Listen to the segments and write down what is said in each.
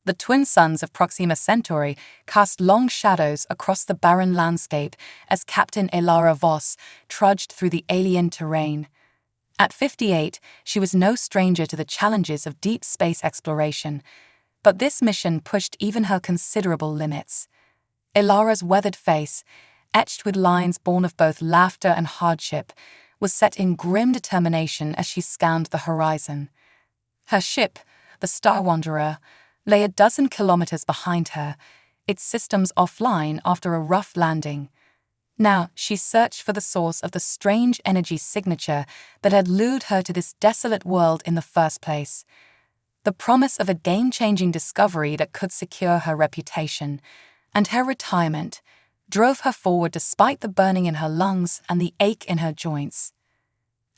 The twin suns of Proxima Centauri cast long shadows across the barren landscape as Captain Elara Voss trudged through the alien terrain. At 58, she was no stranger to the challenges of deep space exploration, but this mission pushed even her considerable limits. Elara's weathered face, etched with lines born of both laughter and hardship, was set in grim determination as she scanned the horizon. Her ship, the Star Wanderer, lay a dozen kilometers behind her, its systems offline after a rough landing. Now she searched for the source of the strange energy signature that had lured her to this desolate world in the first place. The promise of a game-changing discovery that could secure her reputation and her retirement drove her forward despite the burning in her lungs and the ache in her joints.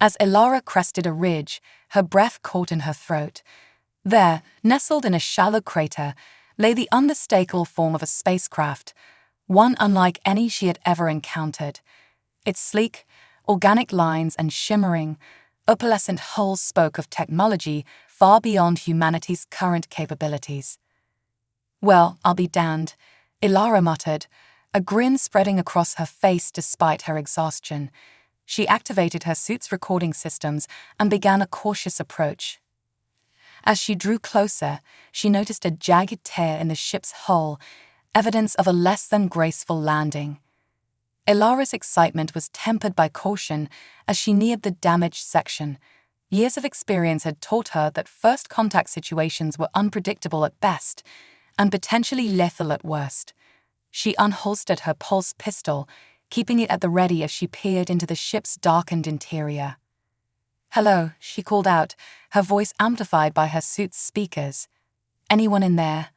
As Elara crested a ridge, her breath caught in her throat. There, nestled in a shallow crater, lay the unmistakable form of a spacecraft, one unlike any she had ever encountered. Its sleek, organic lines and shimmering, opalescent hull spoke of technology far beyond humanity's current capabilities. "Well, I'll be damned," Elara muttered, a grin spreading across her face despite her exhaustion. She activated her suit's recording systems and began a cautious approach. As she drew closer, she noticed a jagged tear in the ship's hull, evidence of a less than graceful landing. Elara's excitement was tempered by caution as she neared the damaged section. Years of experience had taught her that first contact situations were unpredictable at best and potentially lethal at worst. She unholstered her pulse pistol, keeping it at the ready as she peered into the ship's darkened interior. "Hello," she called out, her voice amplified by her suit's speakers. "Anyone in there?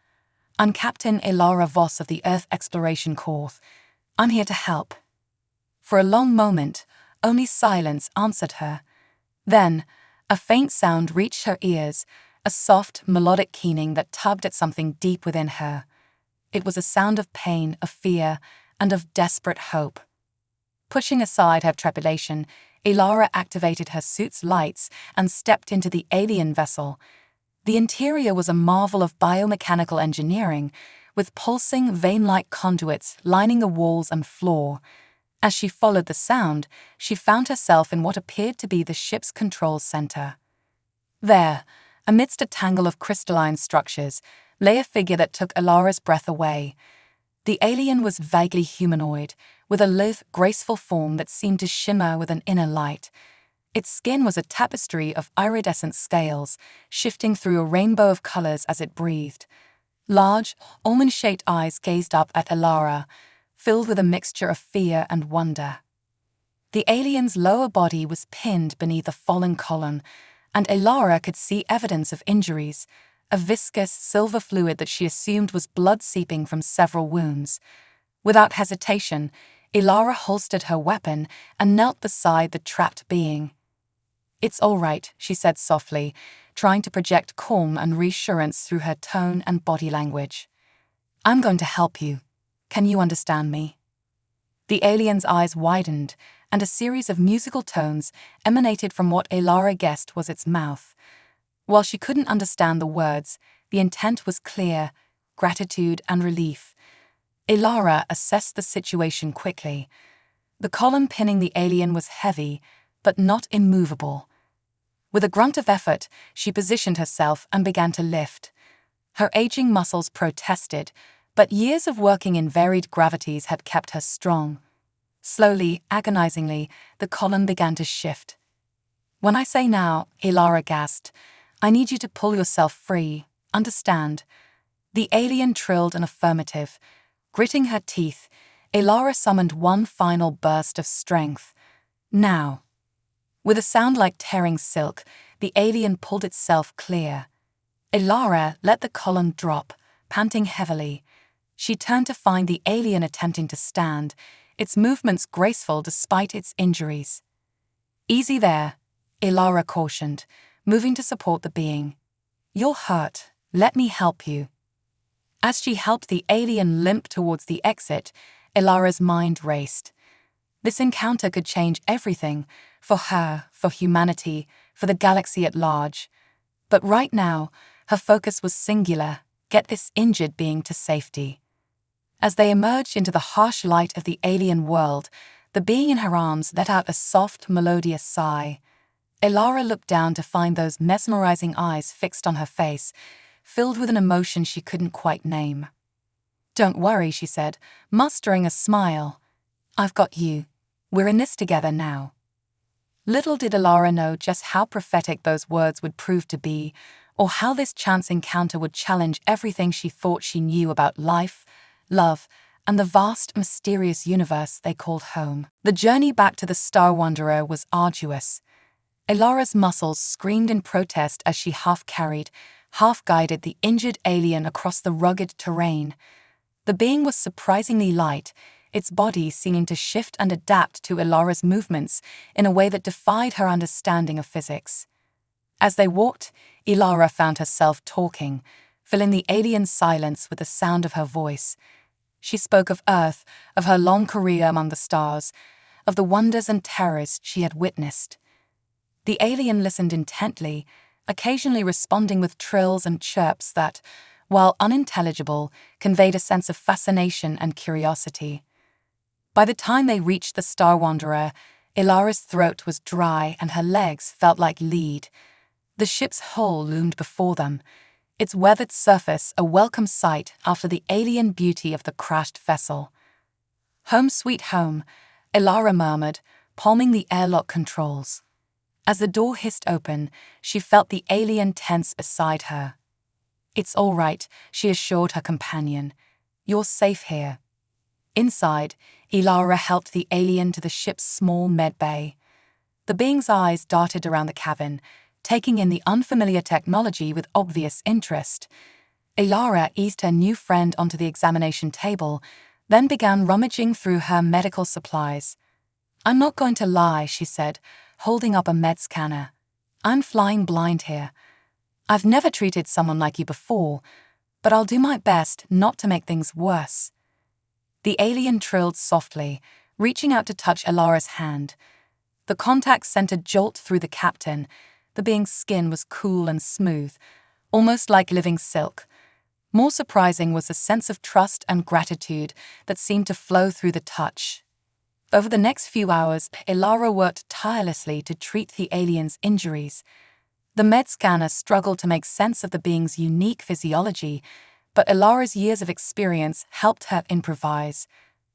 I'm Captain Elara Voss of the Earth Exploration Corps. I'm here to help." For a long moment, only silence answered her. Then, a faint sound reached her ears, a soft, melodic keening that tugged at something deep within her. It was a sound of pain, of fear, and of desperate hope. Pushing aside her trepidation, Elara activated her suit's lights and stepped into the alien vessel. The interior was a marvel of biomechanical engineering, with pulsing, vein-like conduits lining the walls and floor. As she followed the sound, she found herself in what appeared to be the ship's control center. There, amidst a tangle of crystalline structures, lay a figure that took Elara's breath away. The alien was vaguely humanoid, with a lithe, graceful form that seemed to shimmer with an inner light. Its skin was a tapestry of iridescent scales, shifting through a rainbow of colors as it breathed. Large, almond-shaped eyes gazed up at Elara, filled with a mixture of fear and wonder. The alien's lower body was pinned beneath a fallen column, and Elara could see evidence of injuries, a viscous, silver fluid that she assumed was blood seeping from several wounds. Without hesitation, Elara holstered her weapon and knelt beside the trapped being. "It's all right," she said softly, trying to project calm and reassurance through her tone and body language. "I'm going to help you. Can you understand me?" The alien's eyes widened, and a series of musical tones emanated from what Elara guessed was its mouth. While she couldn't understand the words, the intent was clear: gratitude and relief. Elara assessed the situation quickly. The column pinning the alien was heavy, but not immovable. With a grunt of effort, she positioned herself and began to lift. Her aging muscles protested, but years of working in varied gravities had kept her strong. Slowly, agonizingly, the column began to shift. "When I say now," Elara gasped, "I need you to pull yourself free, understand?" The alien trilled an affirmative. Gritting her teeth, Elara summoned one final burst of strength. "Now." With a sound like tearing silk, the alien pulled itself clear. Elara let the column drop, panting heavily. She turned to find the alien attempting to stand, its movements graceful despite its injuries. "Easy there," Elara cautioned, moving to support the being. "You're hurt. Let me help you." As she helped the alien limp towards the exit, Elara's mind raced. This encounter could change everything, for her, for humanity, for the galaxy at large. But right now, her focus was singular: get this injured being to safety. As they emerged into the harsh light of the alien world, the being in her arms let out a soft, melodious sigh. Elara looked down to find those mesmerizing eyes fixed on her face, filled with an emotion she couldn't quite name. "Don't worry," she said, mustering a smile. "I've got you. We're in this together now." Little did Elara know just how prophetic those words would prove to be, or how this chance encounter would challenge everything she thought she knew about life, love, and the vast, mysterious universe they called home. The journey back to the Star Wanderer was arduous. Elara's muscles screamed in protest as she half-carried, half-guided the injured alien across the rugged terrain. The being was surprisingly light, its body seeming to shift and adapt to Elara's movements in a way that defied her understanding of physics. As they walked, Elara found herself talking, filling the alien's silence with the sound of her voice. She spoke of Earth, of her long career among the stars, of the wonders and terrors she had witnessed. The alien listened intently, occasionally responding with trills and chirps that, while unintelligible, conveyed a sense of fascination and curiosity. By the time they reached the Star Wanderer, Elara's throat was dry and her legs felt like lead. The ship's hull loomed before them, its weathered surface a welcome sight after the alien beauty of the crashed vessel. "Home sweet home," Elara murmured, palming the airlock controls. As the door hissed open, she felt the alien tense beside her. "It's all right," she assured her companion. "You're safe here." Inside, Elara helped the alien to the ship's small medbay. The being's eyes darted around the cabin, taking in the unfamiliar technology with obvious interest. Elara eased her new friend onto the examination table, then began rummaging through her medical supplies. "I'm not going to lie," she said, holding up a med scanner. "I'm flying blind here. I've never treated someone like you before, but I'll do my best not to make things worse." The alien trilled softly, reaching out to touch Elara's hand. The contact sent a jolt through the captain. The being's skin was cool and smooth, almost like living silk. More surprising was the sense of trust and gratitude that seemed to flow through the touch. Over the next few hours, Elara worked tirelessly to treat the alien's injuries. The med scanner struggled to make sense of the being's unique physiology, but Elara's years of experience helped her improvise.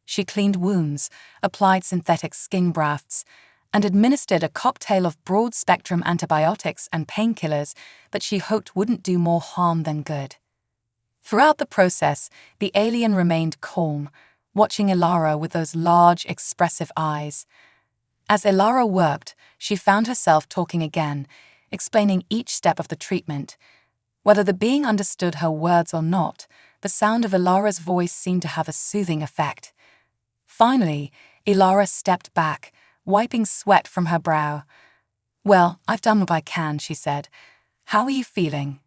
She cleaned wounds, applied synthetic skin grafts, and administered a cocktail of broad-spectrum antibiotics and painkillers that she hoped wouldn't do more harm than good. Throughout the process, the alien remained calm, watching Elara with those large, expressive eyes. As Elara worked, she found herself talking again, explaining each step of the treatment. Whether the being understood her words or not, the sound of Elara's voice seemed to have a soothing effect. Finally, Elara stepped back, wiping sweat from her brow. "Well, I've done what I can," she said. "How are you feeling?"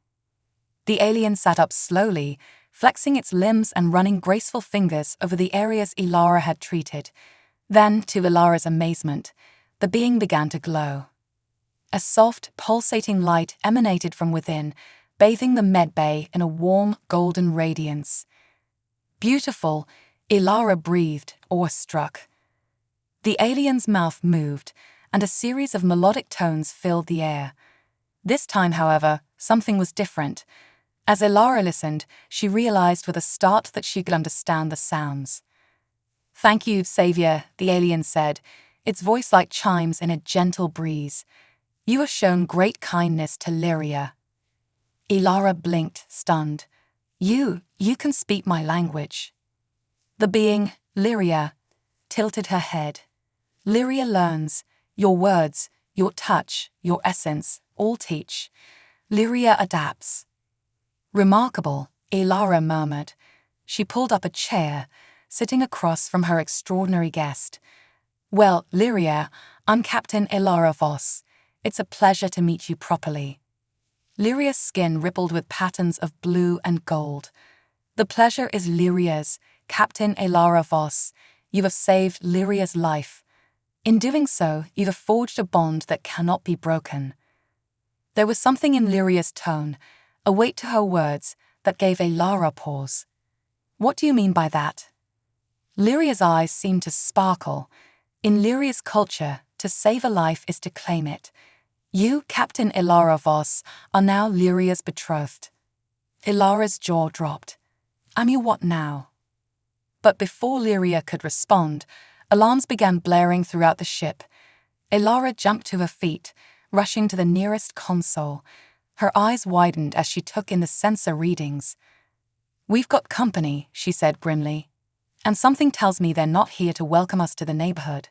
The alien sat up slowly, flexing its limbs and running graceful fingers over the areas Elara had treated. Then, to Elara's amazement, the being began to glow. A soft, pulsating light emanated from within, bathing the medbay in a warm, golden radiance. "Beautiful," Elara breathed, awestruck. The alien's mouth moved, and a series of melodic tones filled the air. This time, however, something was different. As Elara listened, she realized with a start that she could understand the sounds. "Thank you, Savior," the alien said, its voice like chimes in a gentle breeze. "You have shown great kindness to Lyria." Elara blinked, stunned. You can speak my language." The being, Lyria, tilted her head. "Lyria learns. Your words, your touch, your essence, all teach. Lyria adapts." "Remarkable," Elara murmured. She pulled up a chair, sitting across from her extraordinary guest. "Well, Lyria, I'm Captain Elara Voss. It's a pleasure to meet you properly." Lyria's skin rippled with patterns of blue and gold. "The pleasure is Lyria's, Captain Elara Voss. You have saved Lyria's life. In doing so, you have forged a bond that cannot be broken." There was something in Lyria's tone, a weight to her words, that gave Elara pause. What do you mean by that? Lyria's eyes seemed to sparkle. In Lyria's culture, to save a life is to claim it. You, Captain Elara Voss, are now Lyria's betrothed. Elara's jaw dropped. Am you what now? But before Lyria could respond, alarms began blaring throughout the ship. Elara jumped to her feet, rushing to the nearest console. Her eyes widened as she took in the sensor readings. We've got company, she said grimly. And something tells me they're not here to welcome us to the neighborhood.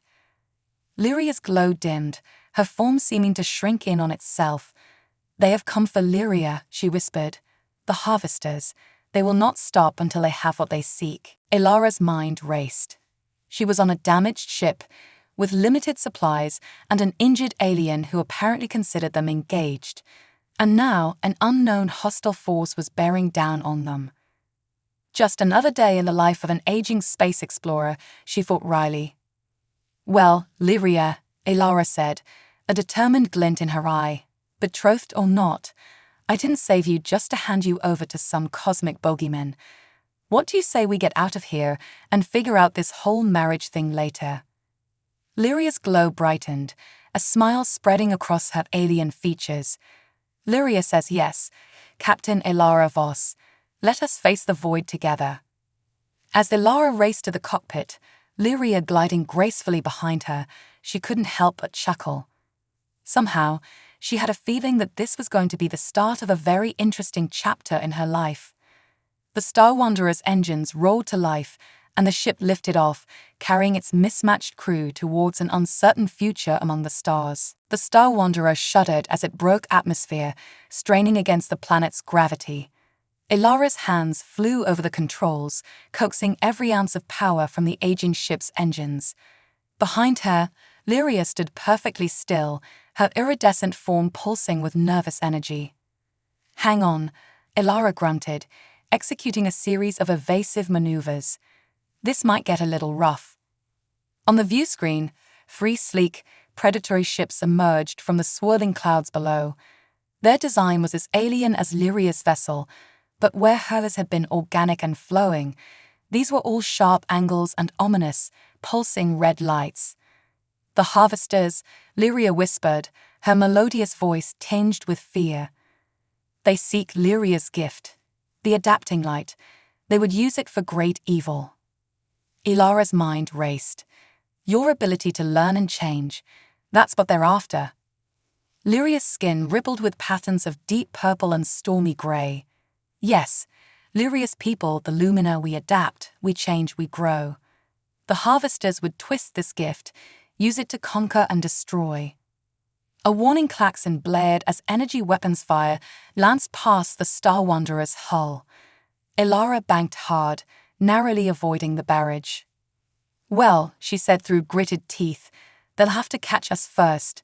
Lyria's glow dimmed, her form seeming to shrink in on itself. They have come for Lyria, she whispered. The harvesters. They will not stop until they have what they seek. Elara's mind raced. She was on a damaged ship, with limited supplies and an injured alien who apparently considered them engaged. And now an unknown hostile force was bearing down on them. Just another day in the life of an aging space explorer, she thought wryly. Well, Lyria, Elara said, a determined glint in her eye. Betrothed or not, I didn't save you just to hand you over to some cosmic bogeyman. What do you say we get out of here and figure out this whole marriage thing later? Lyria's glow brightened, a smile spreading across her alien features. Lyria says yes, Captain Elara Voss. Let us face the void together. As Elara raced to the cockpit, Lyria gliding gracefully behind her, she couldn't help but chuckle. Somehow, she had a feeling that this was going to be the start of a very interesting chapter in her life. The Star Wanderer's engines roared to life, and the ship lifted off, carrying its mismatched crew towards an uncertain future among the stars. The Star Wanderer shuddered as it broke atmosphere, straining against the planet's gravity. Elara's hands flew over the controls, coaxing every ounce of power from the aging ship's engines. Behind her, Lyria stood perfectly still, her iridescent form pulsing with nervous energy. Hang on, Elara grunted, executing a series of evasive maneuvers. This might get a little rough. On the view screen, 3 sleek, predatory ships emerged from the swirling clouds below. Their design was as alien as Lyria's vessel, but where hers had been organic and flowing, these were all sharp angles and ominous, pulsing red lights. The harvesters, Lyria whispered, her melodious voice tinged with fear. They seek Lyria's gift, the adapting light. They would use it for great evil. Elara's mind raced. Your ability to learn and change, that's what they're after. Lyria's skin rippled with patterns of deep purple and stormy grey. Yes, Lyria's people, the Lumina, we adapt, we change, we grow. The harvesters would twist this gift, use it to conquer and destroy. A warning klaxon blared as energy weapons fire lanced past the Star Wanderer's hull. Elara banked hard, narrowly avoiding the barrage. Well, she said through gritted teeth, they'll have to catch us first.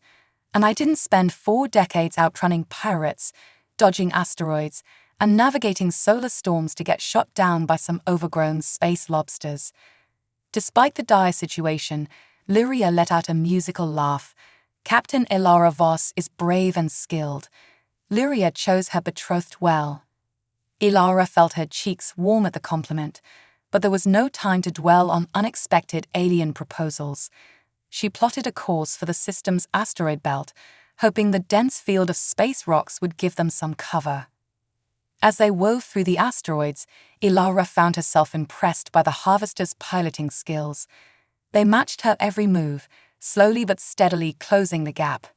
And I didn't spend 4 decades outrunning pirates, dodging asteroids, and navigating solar storms to get shot down by some overgrown space lobsters. Despite the dire situation, Lyria let out a musical laugh. Captain Elara Voss is brave and skilled. Lyria chose her betrothed well. Elara felt her cheeks warm at the compliment, but there was no time to dwell on unexpected alien proposals. She plotted a course for the system's asteroid belt, hoping the dense field of space rocks would give them some cover. As they wove through the asteroids, Elara found herself impressed by the harvester's piloting skills. They matched her every move, slowly but steadily closing the gap.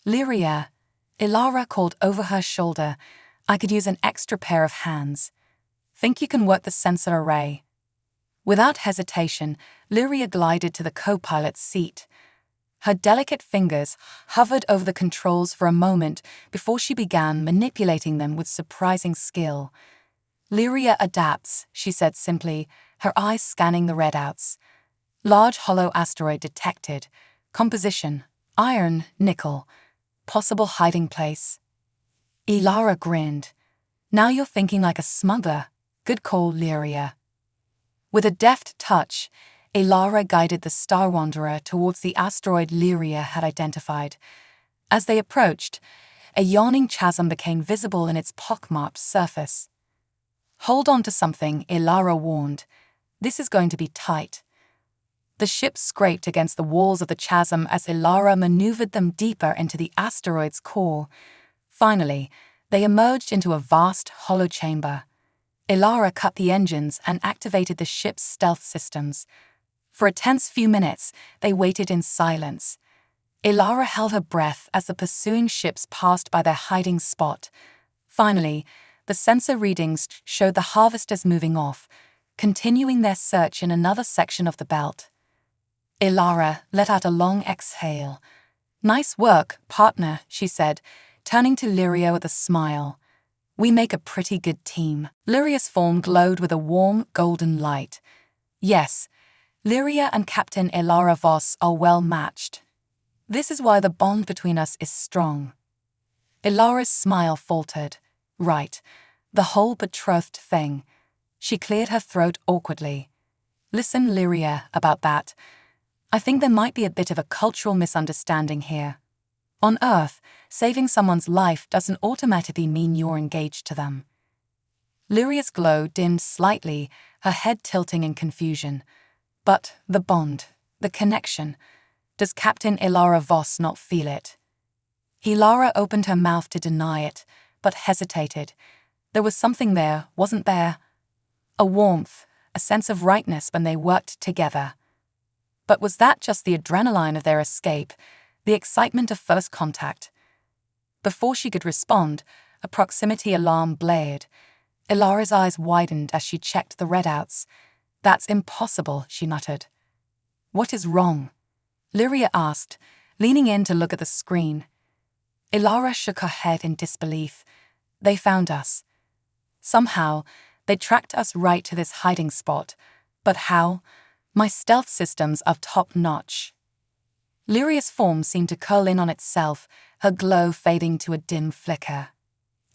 Lyria, Elara called over her shoulder, I could use an extra pair of hands. Think you can work the sensor array? Without hesitation, Lyria glided to the co-pilot's seat. Her delicate fingers hovered over the controls for a moment before she began manipulating them with surprising skill. Lyria adapts, she said simply, her eyes scanning the readouts. Large hollow asteroid detected. Composition, iron, nickel. Possible hiding place. Elara grinned. Now you're thinking like a smuggler. Good call, Lyria. With a deft touch, Elara guided the Star Wanderer towards the asteroid Lyria had identified. As they approached, a yawning chasm became visible in its pockmarked surface. Hold on to something, Ilara warned. This is going to be tight. The ship scraped against the walls of the chasm as Ilara maneuvered them deeper into the asteroid's core. Finally, they emerged into a vast, hollow chamber. Ilara cut the engines and activated the ship's stealth systems. For a tense few minutes, they waited in silence. Ilara held her breath as the pursuing ships passed by their hiding spot. Finally, the sensor readings showed the harvesters moving off, continuing their search in another section of the belt. Ilara let out a long exhale. "Nice work, partner," she said, turning to Lyria with a smile. "We make a pretty good team." Lyria's form glowed with a warm, golden light. Yes, Lyria and Captain Ilara Voss are well matched. This is why the bond between us is strong. Ilara's smile faltered. Right, the whole betrothed thing. She cleared her throat awkwardly. "Listen, Lyria, about that. I think there might be a bit of a cultural misunderstanding here. On Earth, saving someone's life doesn't automatically mean you're engaged to them." Lyria's glow dimmed slightly, her head tilting in confusion. "But the bond, the connection, does Captain Ilara Voss not feel it?" Ilara opened her mouth to deny it, but hesitated. There was something there, wasn't there? A warmth, a sense of rightness when they worked together. But was that just the adrenaline of their escape, the excitement of first contact? Before she could respond, a proximity alarm blared. Ilara's eyes widened as she checked the readouts. "That's impossible," she muttered. "What is wrong?" Lyria asked, leaning in to look at the screen. Ilara shook her head in disbelief. "They found us. Somehow, they tracked us right to this hiding spot. But how? My stealth systems are top-notch." Lyria's form seemed to curl in on itself, her glow fading to a dim flicker.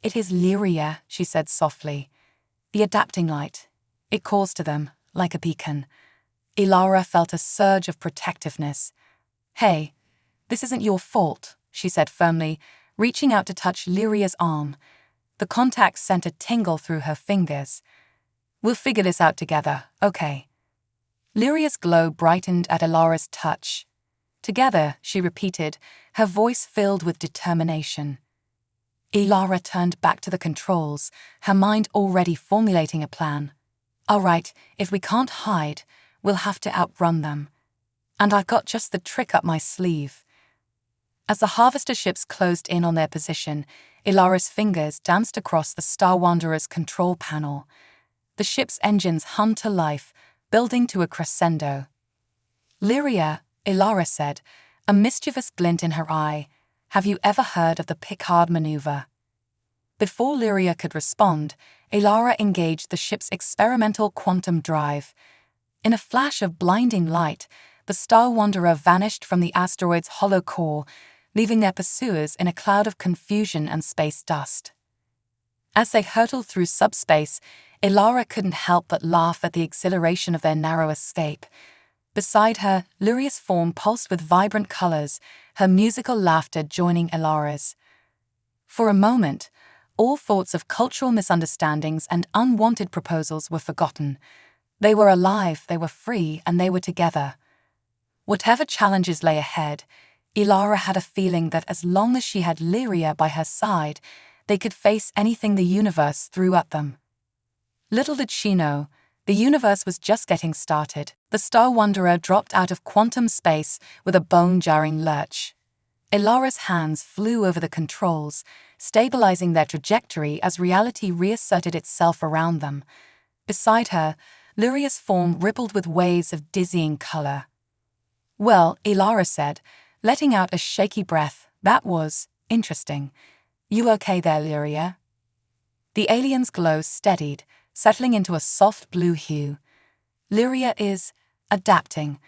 "It is Lyria," she said softly. "The adapting light. It calls to them, like a beacon." Ilara felt a surge of protectiveness. "Hey, this isn't your fault," she said firmly, reaching out to touch Lyria's arm. The contact sent a tingle through her fingers. "We'll figure this out together, okay?" Lyria's glow brightened at Ilara's touch. "Together," she repeated, her voice filled with determination. Ilara turned back to the controls, her mind already formulating a plan. "All right, if we can't hide, we'll have to outrun them. And I've got just the trick up my sleeve." As the harvester ships closed in on their position, Ilara's fingers danced across the Star Wanderer's control panel. The ship's engines hummed to life, building to a crescendo. "Lyria," Ilara said, a mischievous glint in her eye, "have you ever heard of the Picard maneuver?" Before Lyria could respond, Ilara engaged the ship's experimental quantum drive. In a flash of blinding light, the Star Wanderer vanished from the asteroid's hollow core, leaving their pursuers in a cloud of confusion and space dust. As they hurtled through subspace, Ilara couldn't help but laugh at the exhilaration of their narrow escape. Beside her, Lyria's form pulsed with vibrant colors, her musical laughter joining Ilara's. For a moment, all thoughts of cultural misunderstandings and unwanted proposals were forgotten. They were alive, they were free, and they were together. Whatever challenges lay ahead, Ilara had a feeling that as long as she had Lyria by her side, they could face anything the universe threw at them. Little did she know, the universe was just getting started. The Star Wanderer dropped out of quantum space with a bone-jarring lurch. Ilara's hands flew over the controls, stabilizing their trajectory as reality reasserted itself around them. Beside her, Lyria's form rippled with waves of dizzying color. "Well," Ilara said, letting out a shaky breath, "that was interesting. You okay there, Lyria?" The alien's glow steadied, settling into a soft blue hue. "Lyria is adapting.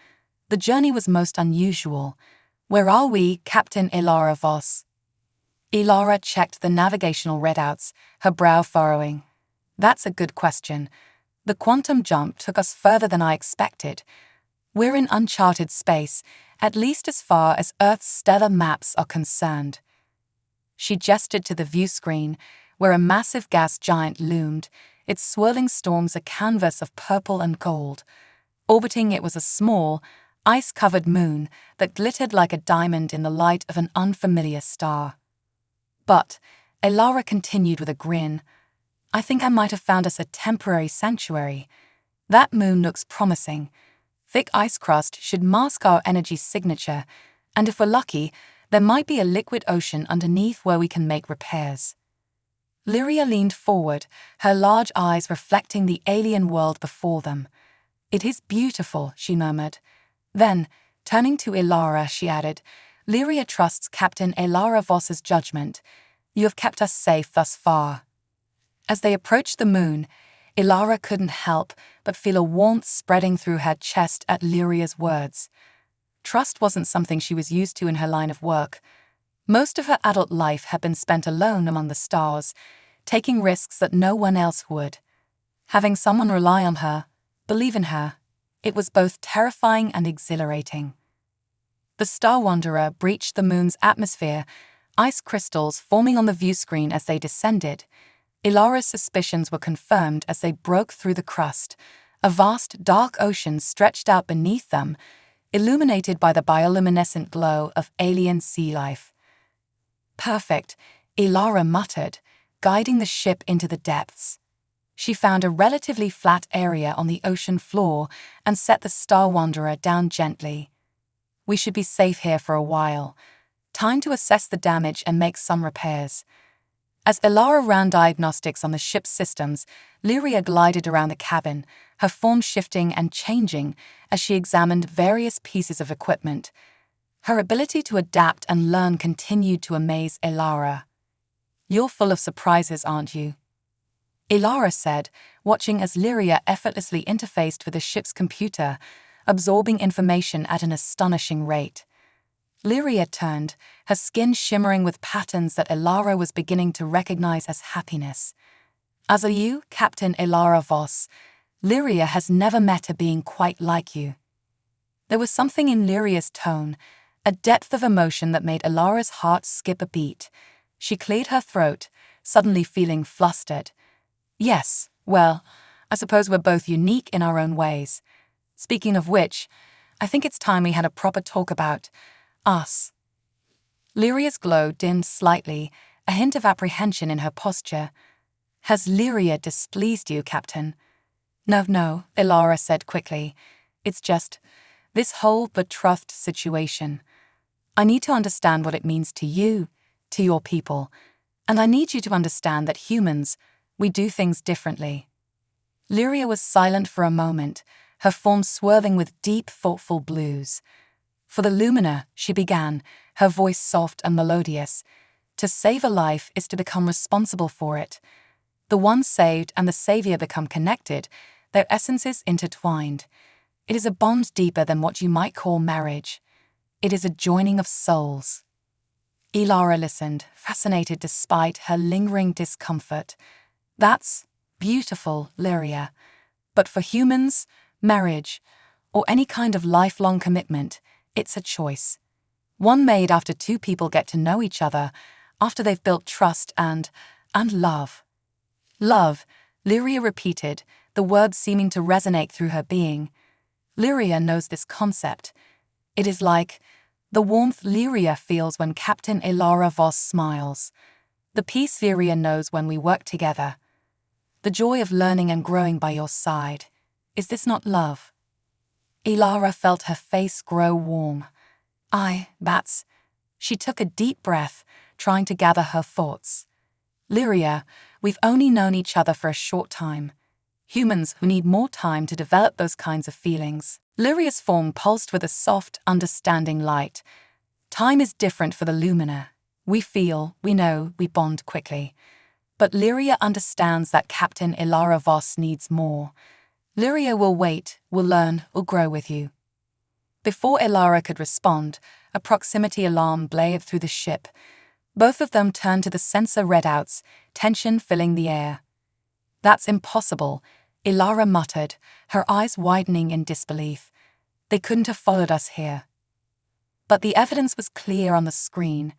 The journey was most unusual. Where are we, Captain Ilara Voss?" Ilara checked the navigational readouts, her brow furrowing. "That's a good question. The quantum jump took us further than I expected. We're in uncharted space, at least as far as Earth's stellar maps are concerned." She gestured to the view screen, where a massive gas giant loomed, its swirling storms a canvas of purple and gold. Orbiting it was a small, ice-covered moon that glittered like a diamond in the light of an unfamiliar star. But Elara continued with a grin. "I think I might have found us a temporary sanctuary. That moon looks promising. Thick ice crust should mask our energy signature, and if we're lucky, there might be a liquid ocean underneath where we can make repairs." Lyria leaned forward, her large eyes reflecting the alien world before them. "It is beautiful," she murmured. Then, turning to Elara, she added, "Lyria trusts Captain Elara Voss's judgment. You have kept us safe thus far." As they approached the moon, Elara couldn't help but feel a warmth spreading through her chest at Lyria's words. Trust wasn't something she was used to in her line of work. Most of her adult life had been spent alone among the stars, taking risks that no one else would. Having someone rely on her, believe in her, it was both terrifying and exhilarating. The Star Wanderer breached the moon's atmosphere, ice crystals forming on the view screen as they descended. Elara's suspicions were confirmed as they broke through the crust. A vast, dark ocean stretched out beneath them, illuminated by the bioluminescent glow of alien sea life. "Perfect," Elara muttered, guiding the ship into the depths. She found a relatively flat area on the ocean floor and set the Star Wanderer down gently. "We should be safe here for a while. Time to assess the damage and make some repairs." As Elara ran diagnostics on the ship's systems, Lyria glided around the cabin, her form shifting and changing as she examined various pieces of equipment. Her ability to adapt and learn continued to amaze Elara. "You're full of surprises, aren't you?" Elara said, watching as Lyria effortlessly interfaced with the ship's computer, absorbing information at an astonishing rate. Lyria turned, her skin shimmering with patterns that Elara was beginning to recognize as happiness. "As are you, Captain Elara Voss. Lyria has never met a being quite like you." There was something in Lyria's tone, a depth of emotion that made Elara's heart skip a beat. She cleared her throat, suddenly feeling flustered. "Yes, well, I suppose we're both unique in our own ways. Speaking of which, I think it's time we had a proper talk about us." Lyria's glow dimmed slightly, a hint of apprehension in her posture. "Has Lyria displeased you, Captain?" No, Elara said quickly. "It's just this whole betrothed situation. I need to understand what it means to you, to your people, and I need you to understand that humans, we do things differently." Lyria was silent for a moment, her form swerving with deep, thoughtful blues. "For the Lumina," she began, her voice soft and melodious, "to save a life is to become responsible for it. The one saved and the savior become connected, their essences intertwined. It is a bond deeper than what you might call marriage. It is a joining of souls." Elara listened, fascinated despite her lingering discomfort. "That's beautiful, Lyria. But for humans, marriage, or any kind of lifelong commitment, it's a choice. One made after two people get to know each other, after they've built trust and love." "Love," Lyria repeated, the words seeming to resonate through her being. Lyria knows this concept. It is like the warmth Lyria feels when Captain Elara Voss smiles, the peace Lyria knows when we work together, the joy of learning and growing by your side. Is this not love? Elara felt her face grow warm. That's... She took a deep breath, trying to gather her thoughts. "Lyria, we've only known each other for a short time. Humans who need more time to develop those kinds of feelings." Lyria's form pulsed with a soft, understanding light. "Time is different for the Lumina. We feel, we know, we bond quickly. But Lyria understands that Captain Elara Voss needs more. Lyria will wait, will learn, will grow with you." Before Elara could respond, a proximity alarm blared through the ship. Both of them turned to the sensor readouts, tension filling the air. "That's impossible," Elara muttered, her eyes widening in disbelief. "They couldn't have followed us here." But the evidence was clear on the screen.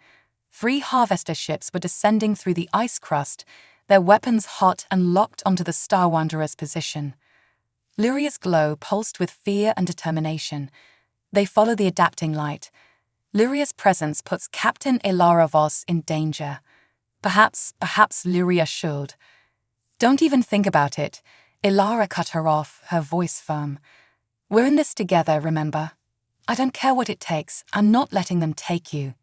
3 harvester ships were descending through the ice crust, their weapons hot and locked onto the Star Wanderer's position. Lyria's glow pulsed with fear and determination. They follow the adapting light. Lyria's presence puts Captain Elara Voss in danger. Perhaps Lyria should. Don't even think about it. Elara cut her off, her voice firm. We're in this together, remember? I don't care what it takes. I'm not letting them take you.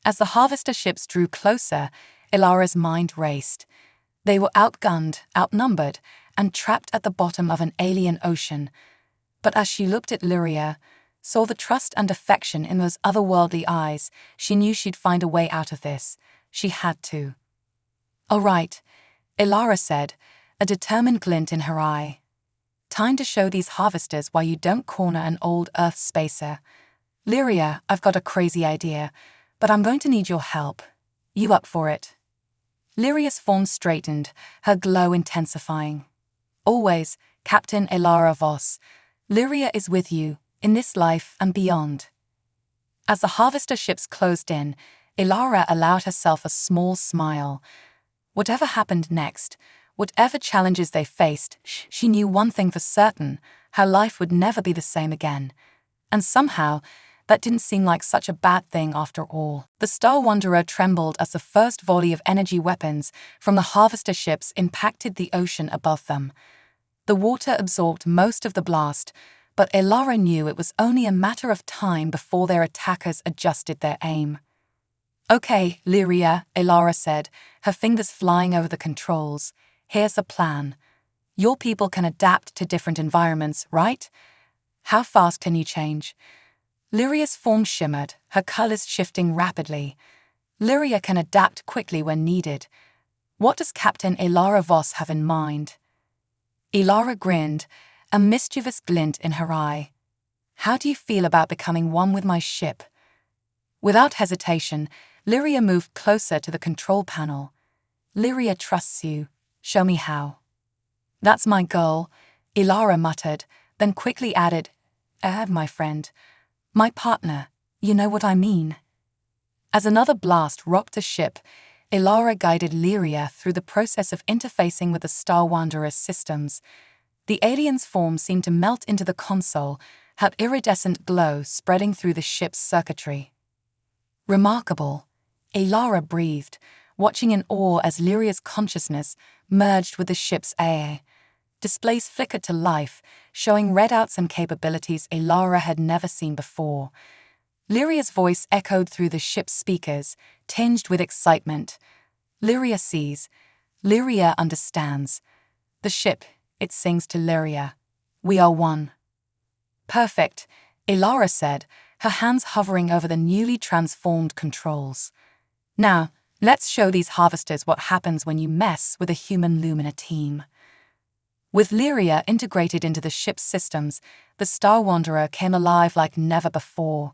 As the harvester ships drew closer, Elara's mind raced. They were outgunned, outnumbered, and trapped at the bottom of an alien ocean. But as she looked at Lyria, saw the trust and affection in those otherworldly eyes, she knew she'd find a way out of this. She had to. All right, Elara said, a determined glint in her eye. Time to show these harvesters why you don't corner an old Earth spacer. Lyria, I've got a crazy idea, but I'm going to need your help. You up for it? Lyria's form straightened, her glow intensifying. Always, Captain Elara Voss. Lyria is with you, in this life and beyond. As the harvester ships closed in, Elara allowed herself a small smile. Whatever happened next, whatever challenges they faced, she knew one thing for certain: her life would never be the same again. And somehow, that didn't seem like such a bad thing after all. The Star Wanderer trembled as the first volley of energy weapons from the harvester ships impacted the ocean above them. The water absorbed most of the blast, but Elara knew it was only a matter of time before their attackers adjusted their aim. Okay, Lyria, Elara said, her fingers flying over the controls. Here's the plan. Your people can adapt to different environments, right? How fast can you change? Lyria's form shimmered, her colors shifting rapidly. Lyria can adapt quickly when needed. What does Captain Elara Voss have in mind? Elara grinned, a mischievous glint in her eye. How do you feel about becoming one with my ship? Without hesitation, Lyria moved closer to the control panel. Lyria trusts you. Show me how. That's my goal, Elara muttered, then quickly added, my friend. My partner. You know what I mean. As another blast rocked the ship, Elara guided Lyria through the process of interfacing with the Star Wanderer's systems. The alien's form seemed to melt into the console, her iridescent glow spreading through the ship's circuitry. Remarkable, Elara breathed, watching in awe as Lyria's consciousness merged with the ship's AI. Displays flickered to life, showing readouts and capabilities Elara had never seen before. Lyria's voice echoed through the ship's speakers, tinged with excitement. Lyria sees. Lyria understands. The ship, it sings to Lyria. We are one. Perfect, Elara said, her hands hovering over the newly transformed controls. Now, let's show these harvesters what happens when you mess with a human Lumina team. With Lyria integrated into the ship's systems, the Star Wanderer came alive like never before.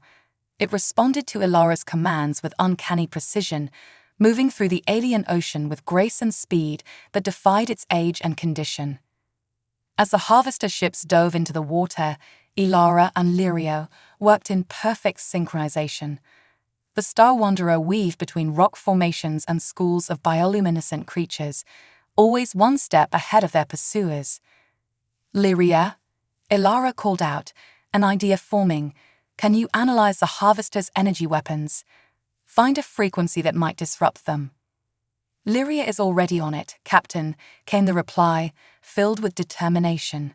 It responded to Elara's commands with uncanny precision, moving through the alien ocean with grace and speed that defied its age and condition. As the harvester ships dove into the water, Elara and Lyria worked in perfect synchronization. The Star Wanderer weaved between rock formations and schools of bioluminescent creatures, always one step ahead of their pursuers. Lyria, Elara called out, an idea forming. Can you analyze the harvester's energy weapons? Find a frequency that might disrupt them. Lyria is already on it, Captain, came the reply, filled with determination.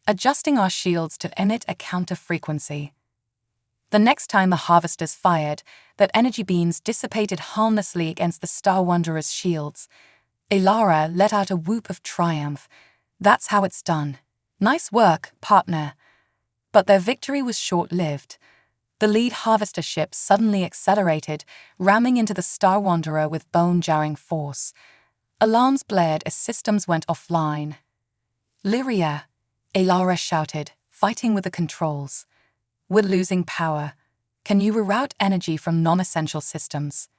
Adjusting our shields to emit a counter frequency. The next time the harvesters fired, that energy beams dissipated harmlessly against the Star Wanderer's shields. Elara let out a whoop of triumph. That's how it's done. Nice work, partner. But their victory was short-lived. The lead harvester ship suddenly accelerated, ramming into the Star Wanderer with bone-jarring force. Alarms blared as systems went offline. Lyria, Elara shouted, fighting with the controls. We're losing power. Can you reroute energy from non-essential systems?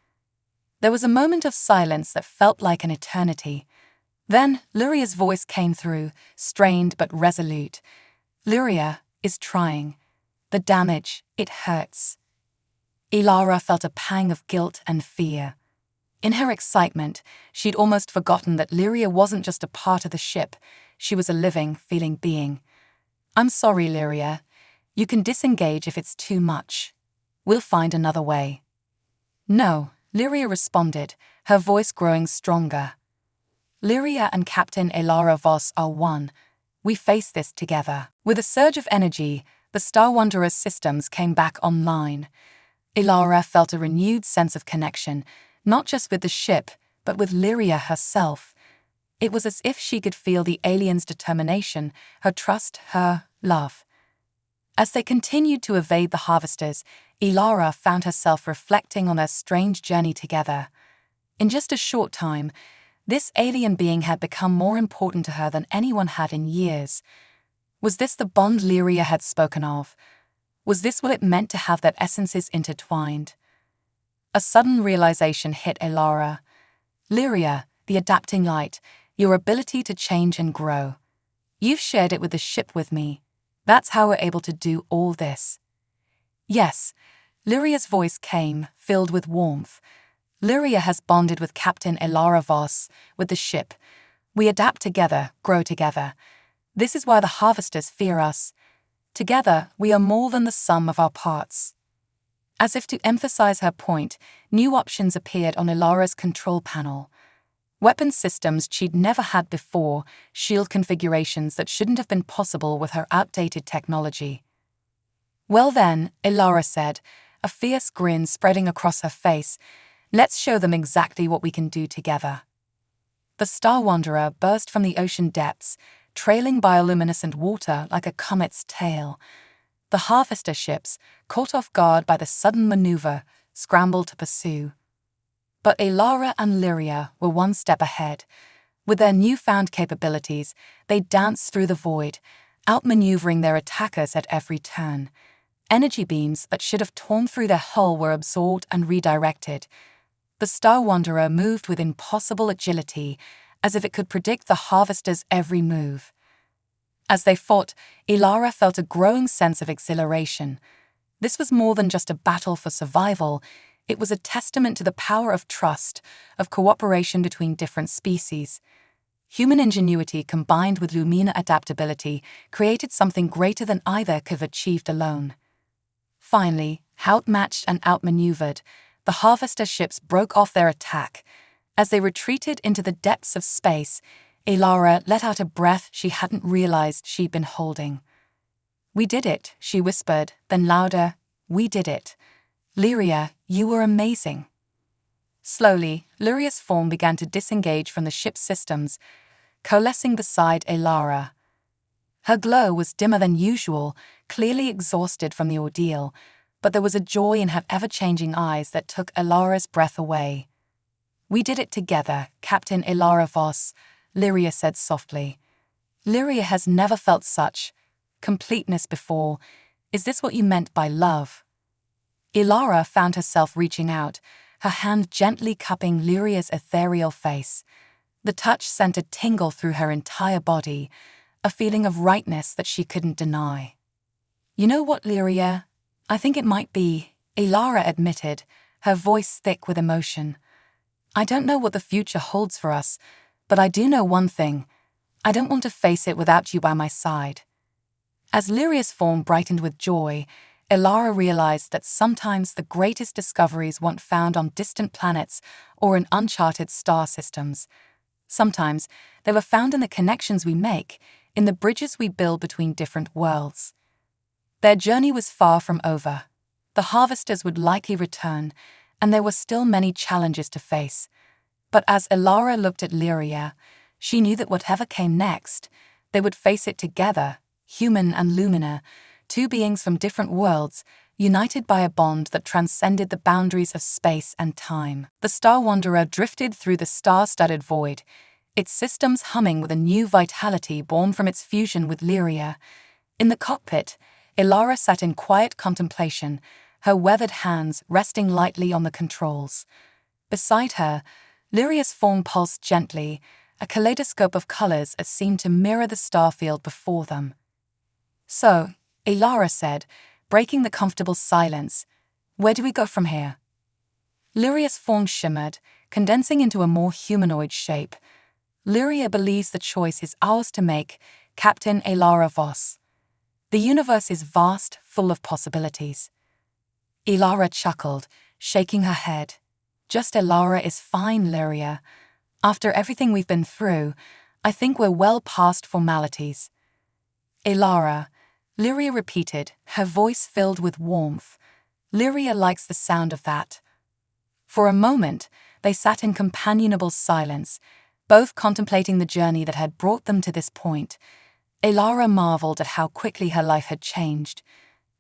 There was a moment of silence that felt like an eternity. Then Lyria's voice came through, strained but resolute. Lyria is trying. The damage, it hurts. Elara felt a pang of guilt and fear. In her excitement, she'd almost forgotten that Lyria wasn't just a part of the ship, she was a living, feeling being. "I'm sorry, Lyria. You can disengage if it's too much. We'll find another way." "No," Lyria responded, her voice growing stronger. "Lyria and Captain Elara Voss are one. We face this together." With a surge of energy, the Star Wanderer's systems came back online. Elara felt a renewed sense of connection, not just with the ship, but with Lyria herself. It was as if she could feel the alien's determination, her trust, her love. As they continued to evade the harvesters, Elara found herself reflecting on their strange journey together. In just a short time, this alien being had become more important to her than anyone had in years. Was this the bond Lyria had spoken of? Was this what it meant to have their essences intertwined? A sudden realization hit Elara. "Lyria, the adapting light, your ability to change and grow. You've shared it with the ship with me. That's how we're able to do all this." "Yes," Lyria's voice came, filled with warmth. "Lyria has bonded with Captain Elara Voss, with the ship. We adapt together, grow together. This is why the harvesters fear us. Together, we are more than the sum of our parts." As if to emphasize her point, new options appeared on Elara's control panel. Weapon systems she'd never had before, shield configurations that shouldn't have been possible with her outdated technology. "Well then," Elara said, a fierce grin spreading across her face, "let's show them exactly what we can do together." The Star Wanderer burst from the ocean depths, trailing bioluminescent water like a comet's tail. The harvester ships, caught off guard by the sudden maneuver, scrambled to pursue. But Elara and Lyria were one step ahead. With their newfound capabilities, they danced through the void, outmaneuvering their attackers at every turn. Energy beams that should have torn through their hull were absorbed and redirected. The Star Wanderer moved with impossible agility, as if it could predict the harvester's every move. As they fought, Elara felt a growing sense of exhilaration. This was more than just a battle for survival. It was a testament to the power of trust, of cooperation between different species. Human ingenuity combined with Lumina adaptability created something greater than either could have achieved alone. Finally, outmatched and outmaneuvered, the harvester ships broke off their attack. As they retreated into the depths of space, Elara let out a breath she hadn't realized she'd been holding. "We did it," she whispered, then louder, "We did it. Lyria, you were amazing." Slowly, Lyria's form began to disengage from the ship's systems, coalescing beside Elara. Her glow was dimmer than usual, clearly exhausted from the ordeal, but there was a joy in her ever-changing eyes that took Elara's breath away. "We did it together, Captain Elara Voss," Lyria said softly. "Lyria has never felt such completeness before. Is this what you meant by love?" Elara found herself reaching out, her hand gently cupping Lyria's ethereal face. The touch sent a tingle through her entire body, a feeling of rightness that she couldn't deny. "You know what, Lyria? I think it might be," Elara admitted, her voice thick with emotion. "I don't know what the future holds for us, but I do know one thing. I don't want to face it without you by my side." As Lyria's form brightened with joy, Elara realized that sometimes the greatest discoveries weren't found on distant planets or in uncharted star systems. Sometimes they were found in the connections we make, in the bridges we build between different worlds. Their journey was far from over. The harvesters would likely return, and there were still many challenges to face. But as Elara looked at Lyria, she knew that whatever came next, they would face it together, human and Lumina, two beings from different worlds, united by a bond that transcended the boundaries of space and time. The Star Wanderer drifted through the star-studded void, its systems humming with a new vitality born from its fusion with Lyria. In the cockpit, Elara sat in quiet contemplation, her weathered hands resting lightly on the controls. Beside her, Lyria's form pulsed gently, a kaleidoscope of colors that seemed to mirror the starfield before them. "So," Elara said, breaking the comfortable silence, "where do we go from here?" Lyria's form shimmered, condensing into a more humanoid shape. Lyria believes the choice is ours to make, Captain Elara Voss. The universe is vast, full of possibilities. Elara chuckled, shaking her head. Just Elara is fine, Lyria. After everything we've been through, I think we're well past formalities. Elara, Lyria repeated, her voice filled with warmth. Lyria likes the sound of that. For a moment, they sat in companionable silence, both contemplating the journey that had brought them to this point. Elara marveled at how quickly her life had changed.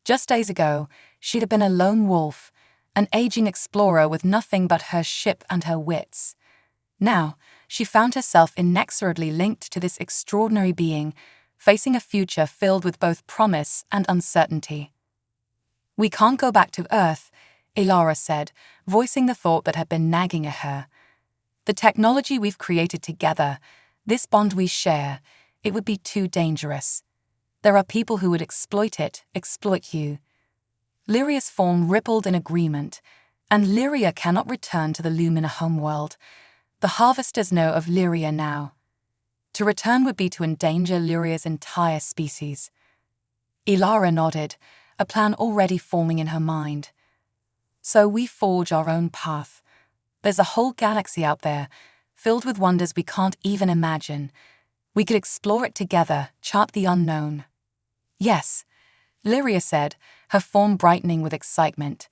Just days ago, she'd have been a lone wolf, an aging explorer with nothing but her ship and her wits. Now, she found herself inexorably linked to this extraordinary being, facing a future filled with both promise and uncertainty. "We can't go back to Earth," Elara said, voicing the thought that had been nagging at her. "The technology we've created together, this bond we share, it would be too dangerous. There are people who would exploit you." Lyria's form rippled in agreement, and Lyria cannot return to the Lumina homeworld. The harvesters know of Lyria now. To return would be to endanger Lyria's entire species. Elara nodded, a plan already forming in her mind. "So we forge our own path. There's a whole galaxy out there, filled with wonders we can't even imagine. We could explore it together, chart the unknown." "Yes," Lyria said, her form brightening with excitement.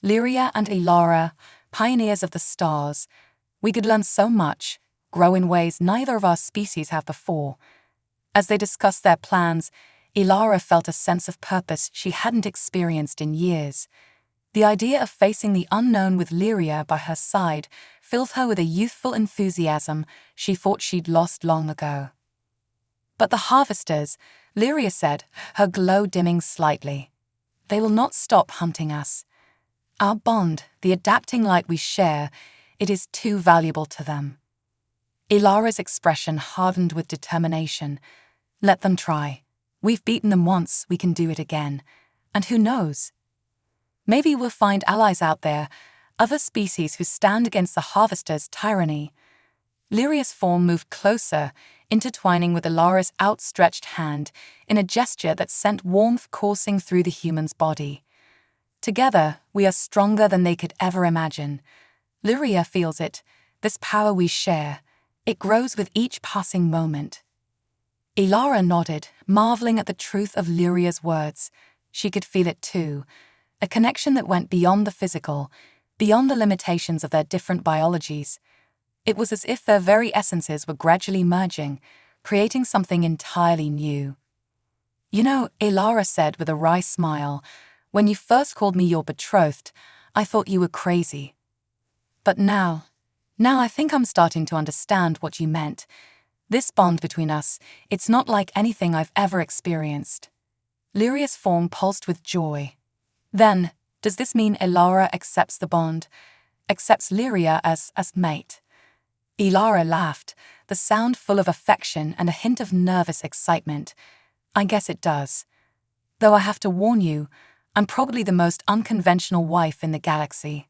"Lyria and Elara, pioneers of the stars. We could learn so much, grow in ways neither of our species have before." As they discussed their plans, Elara felt a sense of purpose she hadn't experienced in years. The idea of facing the unknown with Lyria by her side filled her with a youthful enthusiasm she thought she'd lost long ago. "But the harvesters," Lyria said, her glow dimming slightly. "They will not stop hunting us. Our bond, the adapting light we share, it is too valuable to them." Elara's expression hardened with determination. "Let them try. We've beaten them once, we can do it again. And who knows? Maybe we'll find allies out there, other species who stand against the harvesters' tyranny." Lyria's form moved closer, intertwining with Elara's outstretched hand in a gesture that sent warmth coursing through the human's body. "Together, we are stronger than they could ever imagine. Lyria feels it, this power we share. It grows with each passing moment." Elara nodded, marveling at the truth of Lyria's words. She could feel it too, a connection that went beyond the physical, beyond the limitations of their different biologies. It was as if their very essences were gradually merging, creating something entirely new. "You know," Elara said with a wry smile, "when you first called me your betrothed, I thought you were crazy. But now I think I'm starting to understand what you meant. This bond between us, it's not like anything I've ever experienced." Lyria's form pulsed with joy. "Then, does this mean Elara accepts the bond, accepts Lyria as mate?" Elara laughed, the sound full of affection and a hint of nervous excitement. "I guess it does. Though I have to warn you, I'm probably the most unconventional wife in the galaxy."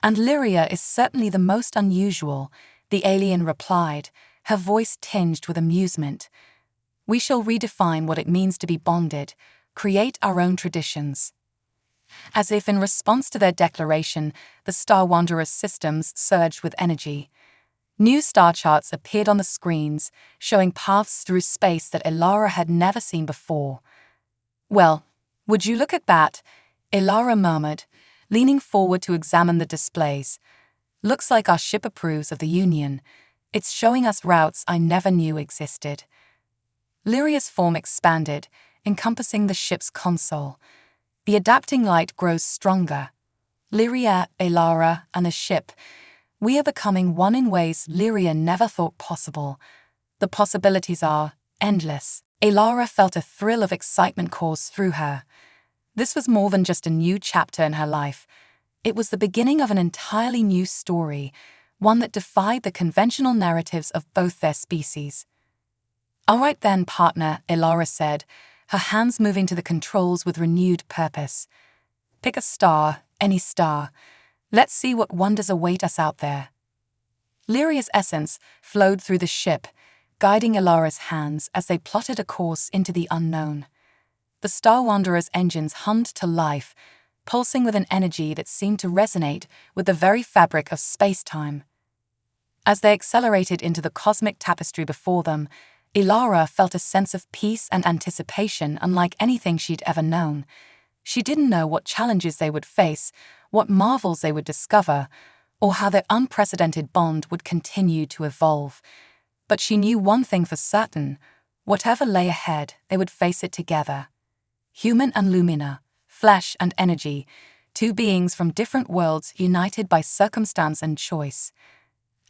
"And Lyria is certainly the most unusual," the alien replied, her voice tinged with amusement. "We shall redefine what it means to be bonded, create our own traditions." As if in response to their declaration, the Star Wanderer's systems surged with energy. New star charts appeared on the screens, showing paths through space that Elara had never seen before. "Well, would you look at that?" Elara murmured, leaning forward to examine the displays. "Looks like our ship approves of the Union. It's showing us routes I never knew existed." Lyria's form expanded, encompassing the ship's console. The adapting light grows stronger. "Lyria, Elara, and the ship, we are becoming one in ways Lyria never thought possible. The possibilities are endless." Elara felt a thrill of excitement course through her. This was more than just a new chapter in her life. It was the beginning of an entirely new story, one that defied the conventional narratives of both their species. "All right then, partner," Elara said, her hands moving to the controls with renewed purpose. "Pick a star, any star. Let's see what wonders await us out there. Lyria's essence flowed through the ship, guiding Ilara's hands as they plotted a course into the unknown. The Star Wanderer's engines hummed to life, pulsing with an energy that seemed to resonate with the very fabric of space-time. As they accelerated into the cosmic tapestry before them, Ilara felt a sense of peace and anticipation unlike anything she'd ever known. She didn't know what challenges they would face, what marvels they would discover, or how their unprecedented bond would continue to evolve. But she knew one thing for certain: whatever lay ahead, they would face it together. Human and Lumina, flesh and energy, two beings from different worlds united by circumstance and choice.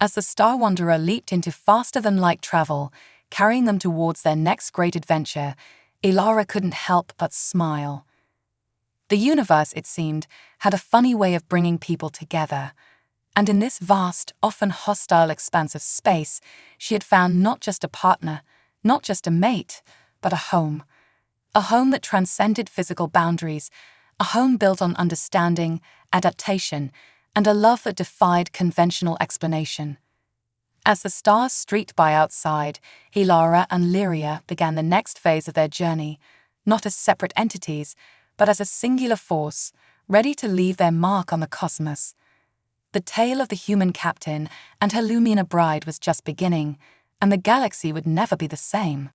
As the Star Wanderer leaped into faster-than-light travel, carrying them towards their next great adventure, Ilara couldn't help but smile. The universe, it seemed, had a funny way of bringing people together. And in this vast, often hostile expanse of space, she had found not just a partner, not just a mate, but a home. A home that transcended physical boundaries, a home built on understanding, adaptation, and a love that defied conventional explanation. As the stars streaked by outside, Ilara and Lyria began the next phase of their journey, not as separate entities, but as a singular force, ready to leave their mark on the cosmos. The tale of the human captain and her Lumina bride was just beginning, and the galaxy would never be the same.